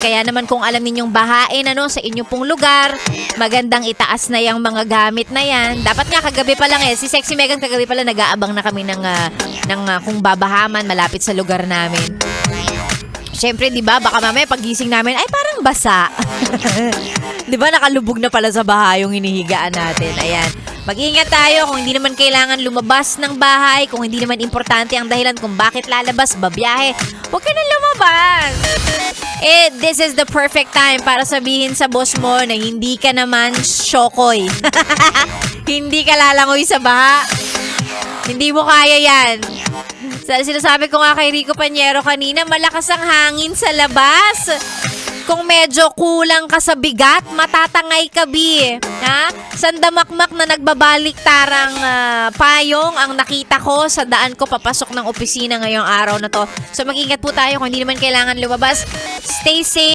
Kaya naman kung alam ninyong bahain sa inyo pong lugar, magandang itaas na yung mga gamit na yan. Dapat nga kagabi pa lang si Sexy Megan kagabi pa lang nag-aabang na kami ng kung babahaman malapit sa lugar namin. Siyempre, di ba, baka mamaya pagising namin, ay parang basa. Di ba, nakalubog na pala sa bahay yung hinihigaan natin. Ayan. Mag-ingat tayo kung hindi naman kailangan lumabas ng bahay, kung hindi naman importante ang dahilan kung bakit lalabas, babiyahe. Huwag ka na lumabas. This is the perfect time para sabihin sa boss mo na hindi ka naman syokoy. Hindi ka lalangoy sa baha. Hindi mo kaya yan. Sinasabi ko nga kay Rico Panyero kanina, malakas ang hangin sa labas. Kung medyo kulang ka sa bigat, matatangay ka, Bi. Ha? Sandamakmak na nagbabalik tarang payong ang nakita ko sa daan ko papasok ng opisina ngayong araw na to. So mag-ingat po tayo kung hindi naman kailangan lumabas. Stay safe.